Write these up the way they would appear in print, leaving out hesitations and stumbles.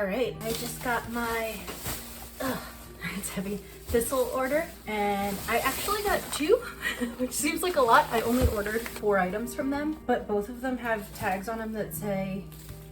All right, I just got my, it's heavy, Thistle order, and I actually got 2, which seems like a lot. I only ordered 4 items from them, but both of them have tags on them that say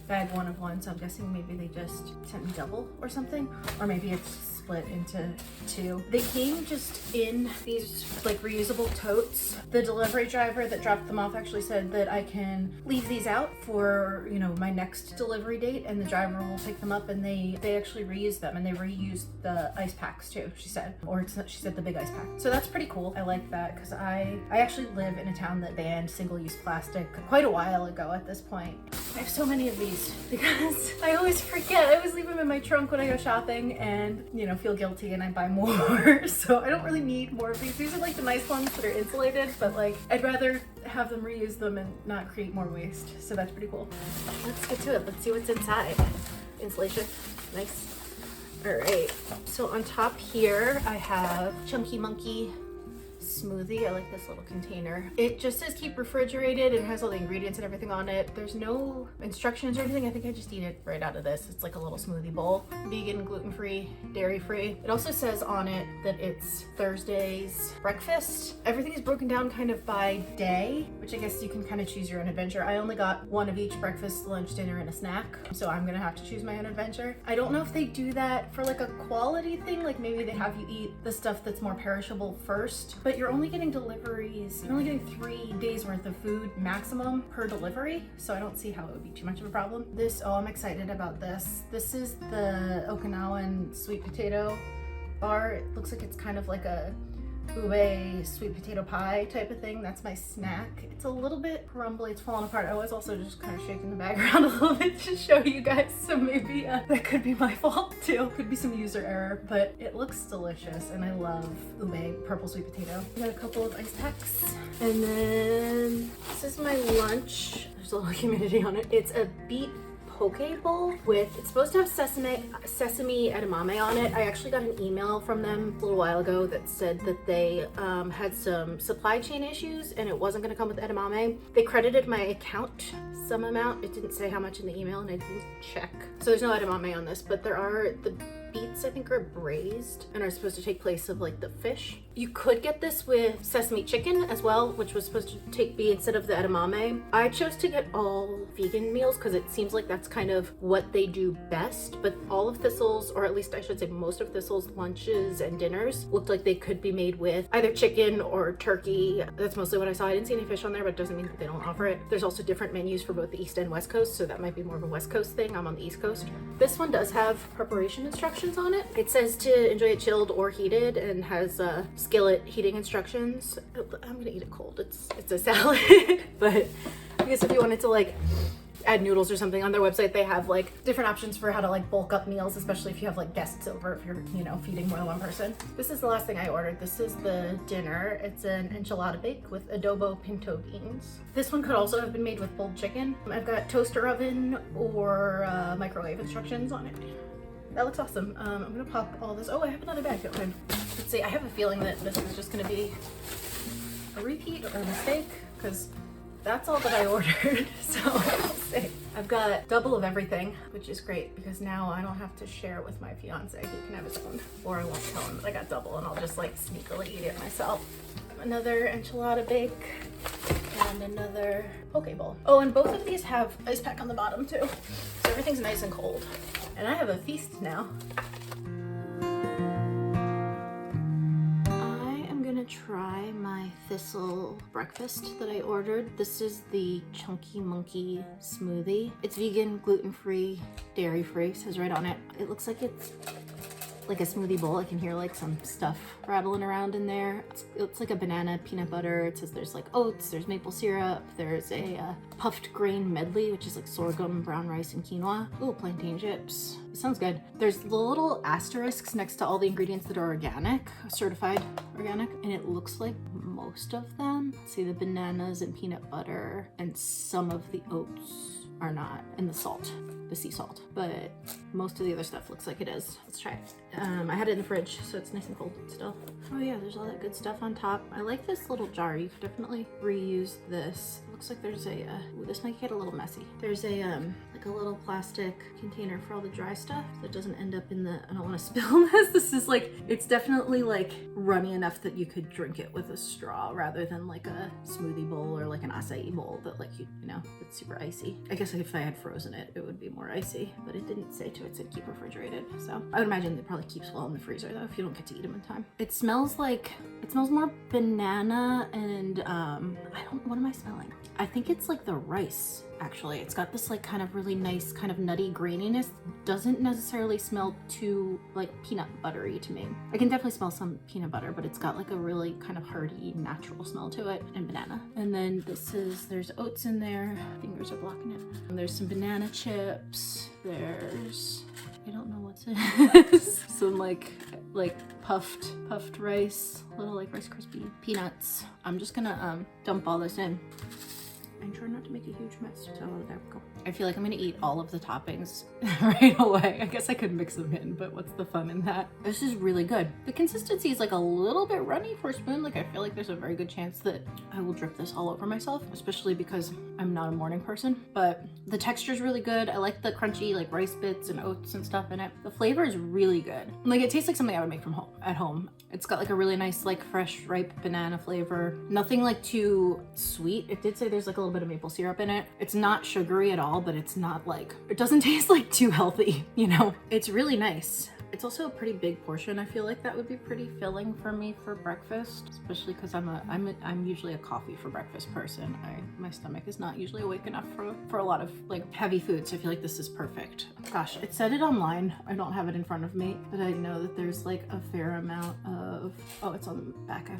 bag 1 of 1, so I'm guessing maybe they just sent me double or something, or maybe it's split into 2. They came just in these like reusable totes. The delivery driver that dropped them off actually said that I can leave these out for, you know, my next delivery date, and the driver will pick them up, and they actually reuse them, and they reused the ice packs too, she said, or she said the big ice pack. So that's pretty cool. I like that because I actually live in a town that banned single-use plastic quite a while ago at this point. I have so many of these because I always forget. I always leave them in my trunk when I go shopping and, you know, feel guilty and I buy more. So I don't really need more of these. These are like the nice ones that are insulated, but like I'd rather have them reuse them and not create more waste. So that's pretty cool. Let's get to it. Let's see what's inside. Insulation, nice. All right, so on top here I have Chunky Monkey Smoothie. I like this little container. It just says keep refrigerated and has all the ingredients and everything on it. There's no instructions or anything. I think I just eat it right out of this. It's like a little smoothie bowl. Vegan, gluten-free, dairy-free. It also says on it that it's Thursday's breakfast. Everything is broken down kind of by day, which I guess you can kind of choose your own adventure. I only got 1 of each: breakfast, lunch, dinner, and a snack. So I'm gonna have to choose my own adventure. I don't know if they do that for like a quality thing, like maybe they have you eat the stuff that's more perishable first, but you're only getting deliveries. You're only getting 3 days worth of food maximum per delivery, so I don't see how it would be too much of a problem. Oh, I'm excited about this. This is the Okinawan sweet potato bar. It looks like it's kind of like a ube sweet potato pie type of thing. That's my snack. It's a little bit crumbly. It's falling apart. I was also just kind of shaking the bag around a little bit to show you guys, so maybe that could be my fault too. Could be some user error, but it looks delicious and I love ube purple sweet potato. I got a couple of ice packs, and then this is my lunch. There's a little humidity on it. It's a beet poke bowl with, it's supposed to have sesame edamame on it. I actually got an email from them a little while ago that said that they had some supply chain issues and it wasn't going to come with edamame. They credited my account some amount. It didn't say how much in the email and I didn't check. So there's no edamame on this, but there are the beets, I think, are braised and are supposed to take place of like the fish. You could get this with sesame chicken as well, which was supposed to be instead of the edamame. I chose to get all vegan meals because it seems like that's kind of what they do best, but all of Thistle's, or at least I should say most of Thistle's lunches and dinners looked like they could be made with either chicken or turkey. That's mostly what I saw. I didn't see any fish on there, but it doesn't mean that they don't offer it. There's also different menus for both the East and West Coast, so that might be more of a West Coast thing. I'm on the East Coast. This one does have preparation instructions on it. It says to enjoy it chilled or heated and has skillet heating instructions. I'm gonna eat it cold. It's a salad, but I guess if you wanted to like add noodles or something, on their website they have like different options for how to like bulk up meals, especially if you have like guests over, if you're, you know, feeding more than one person. This is the last thing I ordered. This is the dinner. It's an enchilada bake with adobo pinto beans. This one could also have been made with pulled chicken. I've got toaster oven or microwave instructions on it. That looks awesome. I'm gonna pop all this. Oh, I have another bag. Okay. Let's see. I have a feeling that this is just gonna be a repeat or a mistake because that's all that I ordered. So we'll see. I've got double of everything, which is great because now I don't have to share with my fiance. He can have his own, or I won't tell him that I got double and I'll just like sneakily eat it myself. Another enchilada bake and another poke bowl. Oh, and both of these have ice pack on the bottom too. So everything's nice and cold. And I have a feast now. I am gonna try my Thistle breakfast that I ordered. This is the Chunky Monkey Smoothie. It's vegan, gluten-free, dairy-free, says right on it. It looks like it's like a smoothie bowl. I can hear like some stuff rattling around in there. It's like a banana peanut butter. It says there's like oats, there's maple syrup, there's a puffed grain medley, which is like sorghum, brown rice, and quinoa. Ooh, plantain chips. It sounds good. There's the little asterisks next to all the ingredients that are organic, certified organic, and it looks like most of them. See, the bananas and peanut butter and some of the oats are not, and the salt, the sea salt, but most of the other stuff looks like it is. Let's try it. I had it in the fridge, so it's nice and cold still. Oh yeah, there's all that good stuff on top. I like this little jar. You could definitely reuse this. It looks like there's a, ooh, this might get a little messy. There's a like like a little plastic container for all the dry stuff so it doesn't end up in the, I don't want to spill this. This is like, it's definitely like runny enough that you could drink it with a straw rather than like a smoothie bowl or like an acai bowl that like, you know, it's super icy. I guess if I had frozen it, it would be more icy, but it didn't say to it, said keep refrigerated. So I would imagine it probably keeps well in the freezer though if you don't get to eat them in time. It smells more banana and what am I smelling? I think it's like the rice, actually. It's got this like kind of really nice kind of nutty graininess. Doesn't necessarily smell too like peanut buttery to me. I can definitely smell some peanut butter, but it's got like a really kind of hearty, natural smell to it, and banana. And then there's oats in there. Fingers are blocking it. And there's some banana chips. There's, I don't know what's it is. Some like puffed rice, little like Rice Krispie peanuts. I'm just gonna dump all this in and try not to make a huge mess. So there we go. I feel like I'm gonna eat all of the toppings right away. I guess I could mix them in, but what's the fun in that? This is really good. The consistency is like a little bit runny for a spoon. Like I feel like there's a very good chance that I will drip this all over myself, especially because I'm not a morning person, but the texture is really good. I like the crunchy like rice bits and oats and stuff in it. The flavor is really good. Like it tastes like something I would make at home. It's got like a really nice like fresh ripe banana flavor. Nothing like too sweet. It did say there's like a little bit of maple syrup in it. It's not sugary at all, but it's not like, it doesn't taste like too healthy, you know? It's really nice. It's also a pretty big portion. I feel like that would be pretty filling for me for breakfast, especially because I'm usually a coffee for breakfast person. My stomach is not usually awake enough for a lot of like heavy food, so I feel like this is perfect. Gosh, it said it online. I don't have it in front of me, but I know that there's like a fair amount of, oh, it's on the back.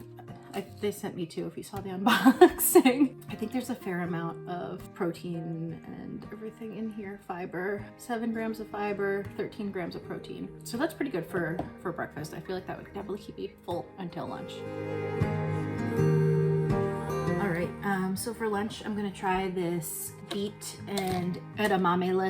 They sent me two if you saw the unboxing. I think there's a fair amount of protein and everything in here. Fiber, 7 grams of fiber, 13 grams of protein. So that's pretty good for breakfast. I feel like that would definitely keep you full until lunch. All right, so for lunch, I'm gonna try this Beet and edamame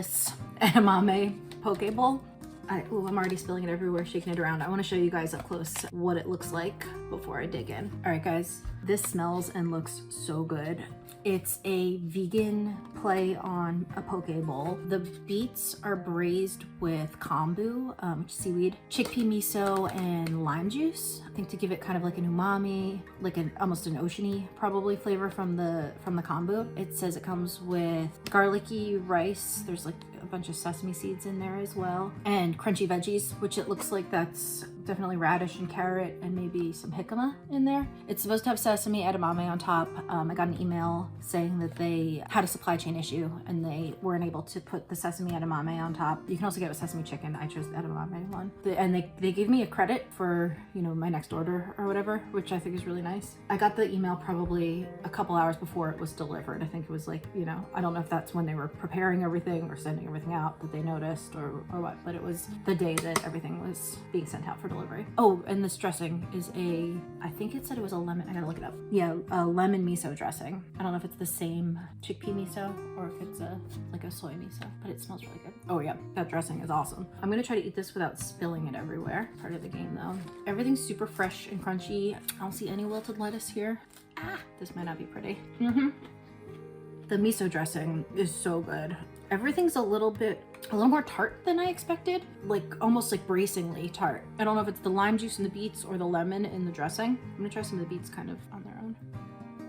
poke bowl. I'm already spilling it everywhere, shaking it around. I want to show you guys up close what it looks like before I dig in. All right, guys, this smells and looks so good. It's a vegan play on a poke bowl. The beets are braised with kombu, which is seaweed, chickpea miso, and lime juice. I think to give it kind of like an umami, like almost an oceany probably flavor from the kombu. It says it comes with garlicky rice. There's like a bunch of sesame seeds in there as well, and crunchy veggies, which it looks like that's definitely radish and carrot and maybe some jicama in there. It's supposed to have sesame edamame on top. I got an email saying that they had a supply chain issue and they weren't able to put the sesame edamame on top. You can also get it with sesame chicken. I chose the edamame one. And they gave me a credit for, you know, my next order or whatever, which I think is really nice. I got the email probably a couple hours before it was delivered. I think it was like, you know, I don't know if that's when they were preparing everything or sending everything out that they noticed or what, but it was the day that everything was being sent out for delivery. Oh, and this dressing is I think it said it was a lemon, I gotta look it up. Yeah, a lemon miso dressing. I don't know if it's the same chickpea miso or if it's like a soy miso, but it smells really good. Oh yeah, that dressing is awesome. I'm gonna try to eat this without spilling it everywhere. Part of the game though. Everything's super fresh and crunchy. I don't see any wilted lettuce here. This might not be pretty. The miso dressing is so good. Everything's a little more tart than I expected, like almost like bracingly tart. I don't know if it's the lime juice in the beets or the lemon in the dressing. I'm gonna try some of the beets kind of on their own.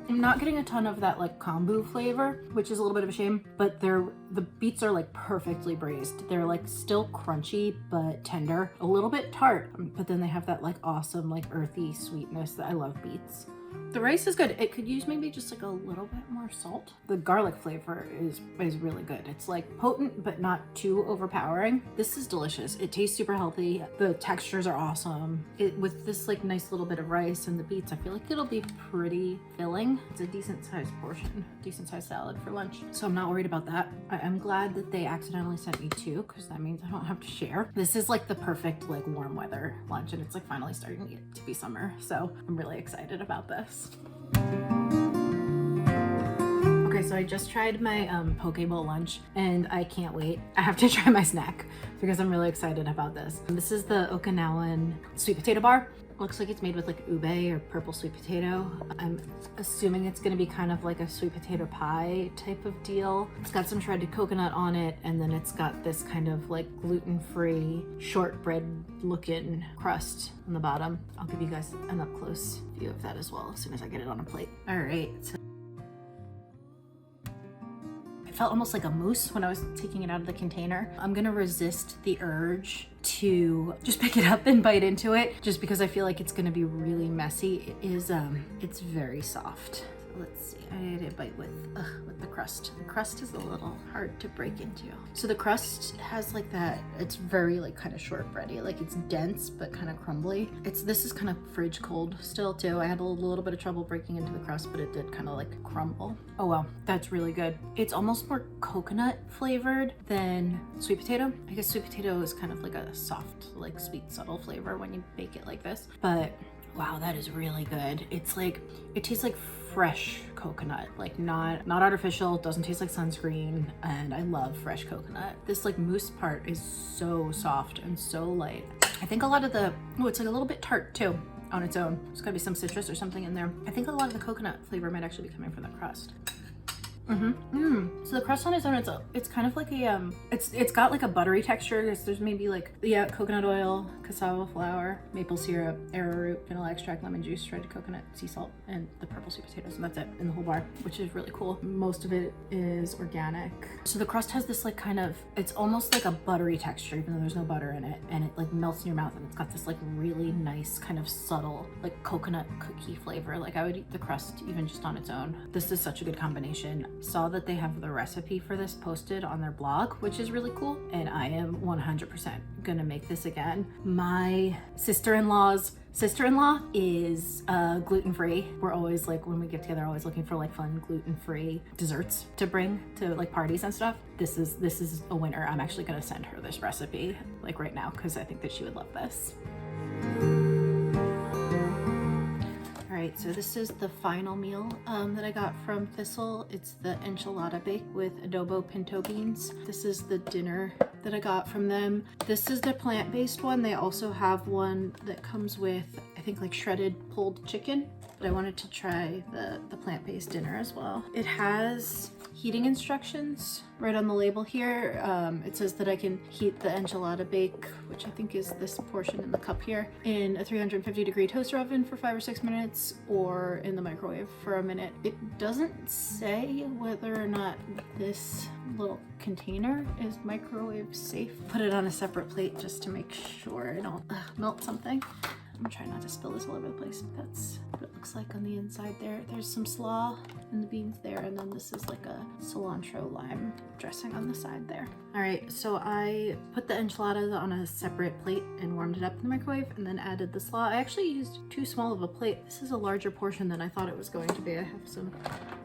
I'm not getting a ton of that like kombu flavor, which is a little bit of a shame, but the beets are like perfectly braised. They're like still crunchy, but tender, a little bit tart, but then they have that like awesome like earthy sweetness that I love beets. The rice is good. It could use maybe just like a little bit more salt. The garlic flavor is really good. It's like potent, but not too overpowering. This is delicious. It tastes super healthy. The textures are awesome. With this like nice little bit of rice and the beets, I feel like it'll be pretty filling. It's a decent sized portion, decent sized salad for lunch. So I'm not worried about that. I am glad that they accidentally sent me two because that means I don't have to share. This is like the perfect like warm weather lunch and it's like finally starting to be summer. So I'm really excited about this. Okay, Okay, so I just tried my poke bowl lunch and I can't wait. I have to try my snack because I'm really excited about this. This is the Okinawan sweet potato bar. Looks like it's made with like ube or purple sweet potato. I'm assuming it's gonna be kind of like a sweet potato pie type of deal. It's got some shredded coconut on it, and then it's got this kind of like gluten-free shortbread looking crust on the bottom. I'll give you guys an up close view of that as well as soon as I get it on a plate. All right, so it felt almost like a mousse when I was taking it out of the container. I'm gonna resist the urge to just pick it up and bite into it just because I feel like it's gonna be really messy. It is, it's very soft. So let's see, I need to bite with the crust. The crust is a little hard to break into. So the crust has like that, it's very like kind of shortbready, like it's dense but kind of crumbly. This is kind of fridge cold still too. I had a little bit of trouble breaking into the crust, but it did kind of like crumble. Oh wow, that's really good. It's almost more coconut flavored than sweet potato. I guess sweet potato is kind of like a soft, like sweet, subtle flavor when you bake it like this. But wow, that is really good. It's like, it tastes like fresh coconut, like not artificial, doesn't taste like sunscreen, and I love fresh coconut. This like mousse part is so soft and so light. I think a lot of the, it's like a little bit tart too on its own. There's gotta be some citrus or something in there. I think a lot of the coconut flavor might actually be coming from the crust. So the crust on its own, it's kind of like a it's got like a buttery texture. There's maybe like, yeah, coconut oil, cassava flour, maple syrup, arrowroot, vanilla extract, lemon juice, shredded coconut, sea salt, and the purple sweet potatoes, and that's it in the whole bar, which is really cool. Most of it is organic. So the crust has this like kind of, it's almost like a buttery texture even though there's no butter in it, and it like melts in your mouth, and it's got this like really nice kind of subtle like coconut cookie flavor. Like I would eat the crust even just on its own. This is such a good combination. Saw that they have the recipe for this posted on their blog, which is really cool, and I am 100% gonna make this again. My sister-in-law's sister-in-law is gluten-free. We're always like, when we get together, always looking for like fun gluten-free desserts to bring to like parties and stuff. This is a winner. I'm actually gonna send her this recipe like right now because I think that she would love this. Alright, so this is the final meal that I got from Thistle. It's the enchilada bake with adobo pinto beans. This is the dinner that I got from them. This is the plant-based one. They also have one that comes with, I think, like shredded pulled chicken, but I wanted to try the plant-based dinner as well. It has heating instructions right on the label here. It says that I can heat the enchilada bake, which I think is this portion in the cup here, in a 350-degree toaster oven for 5 or 6 minutes, or in the microwave for a minute. It doesn't say whether or not this little container is microwave safe. Put it on a separate plate just to make sure I don't melt something. I'm gonna try not to spill this all over the place. That's what it looks like on the inside there. There's some slaw and the beans there, and then this is like a cilantro lime dressing on the side there. All right, so I put the enchilada on a separate plate and warmed it up in the microwave, and then added the slaw. I actually used too small of a plate. This is a larger portion than I thought it was going to be. I have some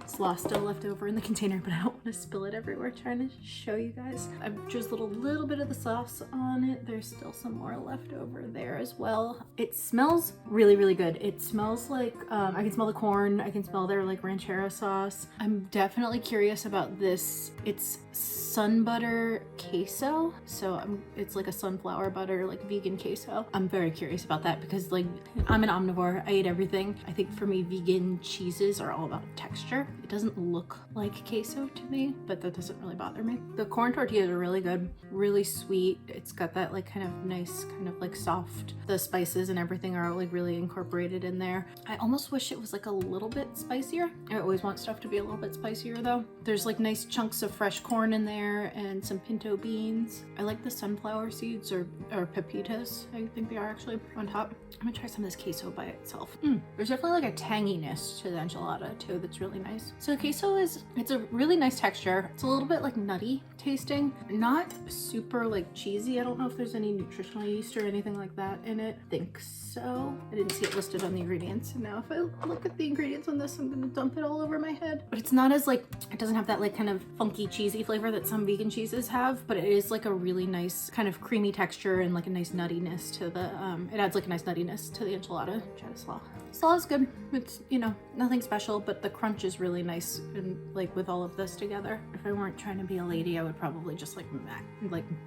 slaw still left over in the container, but I don't want to spill it everywhere. Trying to show you guys. I've drizzled a little bit of the sauce on it. There's still some more left over there as well. It smells really, really good. It smells like, I can smell the corn. I can smell their like ranchero sauce. I'm definitely curious about this. It's sun butter queso. So it's like a sunflower butter, like vegan queso. I'm very curious about that because like I'm an omnivore. I eat everything. I think for me, vegan cheeses are all about texture. It doesn't look like queso to me, but that doesn't really bother me. The corn tortillas are really good, really sweet. It's got that like kind of nice, kind of like soft, the spices and everything are like really incorporated in there. I almost wish it was like a little bit spicier. I always want stuff to be a little bit spicier though. There's like nice chunks of fresh corn in there and some pinto beans. I like the sunflower seeds or pepitas, I think they are actually, on top. I'm gonna try some of this queso by itself. There's definitely like a tanginess to the enchilada too that's really nice. So the queso it's a really nice texture. It's a little bit like nutty tasting, not super like cheesy. I don't know if there's any nutritional yeast or anything like that in it. I think so. I didn't see it listed on the ingredients. And now if I look at the ingredients on this, I'm gonna dump it all over my head. But it's not as like, it doesn't have that like kind of funky cheesy flavor that some vegan cheeses have, but it is like a really nice kind of creamy texture and like a nice nuttiness to the, it adds like a nice nuttiness to the enchilada. Try the slaw. Slaw is good. It's, you know, nothing special, but the crunch is really nice and like with all of this together. If I weren't trying to be a lady, I would probably just like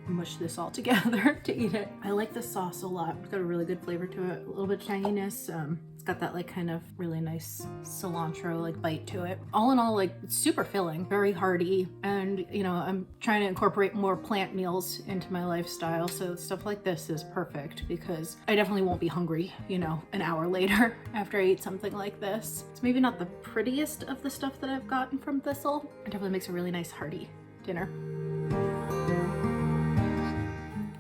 mush this all together to eat it. I like the sauce a lot. It's got a really good flavor to it, a little bit of tanginess. It's got that like kind of really nice cilantro like bite to it. All in all, like it's super filling, very hearty, and you know, I'm trying to incorporate more plant meals into my lifestyle, so stuff like this is perfect because I definitely won't be hungry, you know, an hour later after I eat something like this. It's maybe not the prettiest of the stuff that I've gotten from Thistle. It definitely makes a really nice hearty dinner.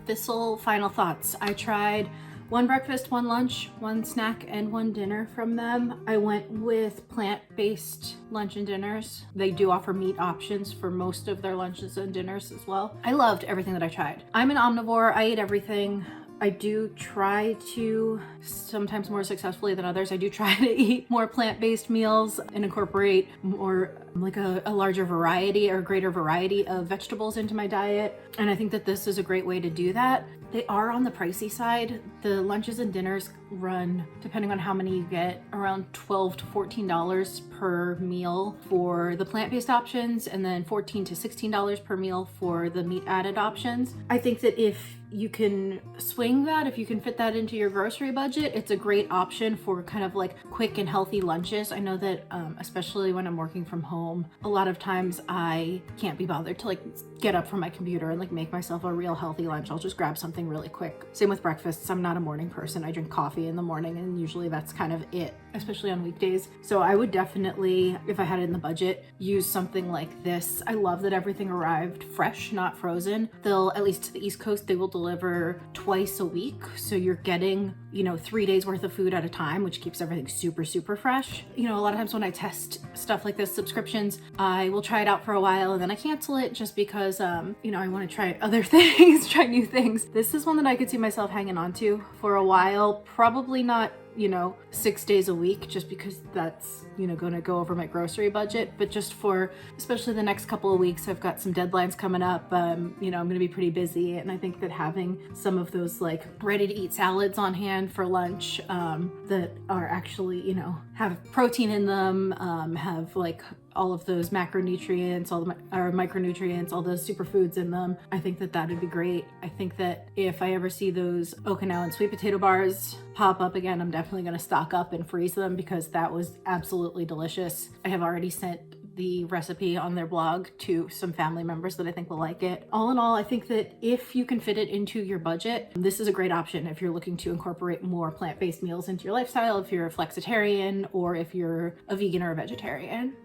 Thistle final thoughts. I tried one breakfast, one lunch, one snack, and one dinner from them. I went with plant-based lunch and dinners. They do offer meat options for most of their lunches and dinners as well. I loved everything that I tried. I'm an omnivore, I eat everything. I do try to, sometimes more successfully than others, I do try to eat more plant-based meals and incorporate more like a larger variety or greater variety of vegetables into my diet. And I think that this is a great way to do that. They are on the pricey side. The lunches and dinners run, depending on how many you get, around $12 to $14 per meal for the plant-based options, and then $14 to $16 per meal for the meat added options. I think that if you can swing that, if you can fit that into your grocery budget, it's a great option for kind of like quick and healthy lunches. I know that especially when I'm working from home, a lot of times I can't be bothered to like get up from my computer and like make myself a real healthy lunch. I'll just grab something really quick. Same with breakfasts. I'm not a morning person. I drink coffee in the morning and usually that's kind of it, especially on weekdays. So I would definitely, if I had it in the budget, use something like this. I love that everything arrived fresh, not frozen. They'll, at least to the East Coast, they will deliver twice a week. So you're getting, you know, 3 days worth of food at a time, which keeps everything super, super fresh. You know, a lot of times when I test stuff like this, subscriptions, I will try it out for a while and then I cancel it just because, you know, I want to try other things, try new things. This is one that I could see myself hanging on to for a while, probably not, you know, 6 days a week, just because that's, you know, going to go over my grocery budget, but just for especially the next couple of weeks, I've got some deadlines coming up. You know, I'm going to be pretty busy, and I think that having some of those like ready to eat salads on hand for lunch that are actually, you know, have protein in them, have like all of those macronutrients, all the or micronutrients, all those superfoods in them. I think that that would be great. I think that if I ever see those Okinawan sweet potato bars pop up again, I'm definitely going to stock up and freeze them because that was absolutely delicious. I have already sent the recipe on their blog to some family members that I think will like it. All in all, I think that if you can fit it into your budget, this is a great option if you're looking to incorporate more plant-based meals into your lifestyle, if you're a flexitarian or if you're a vegan or a vegetarian.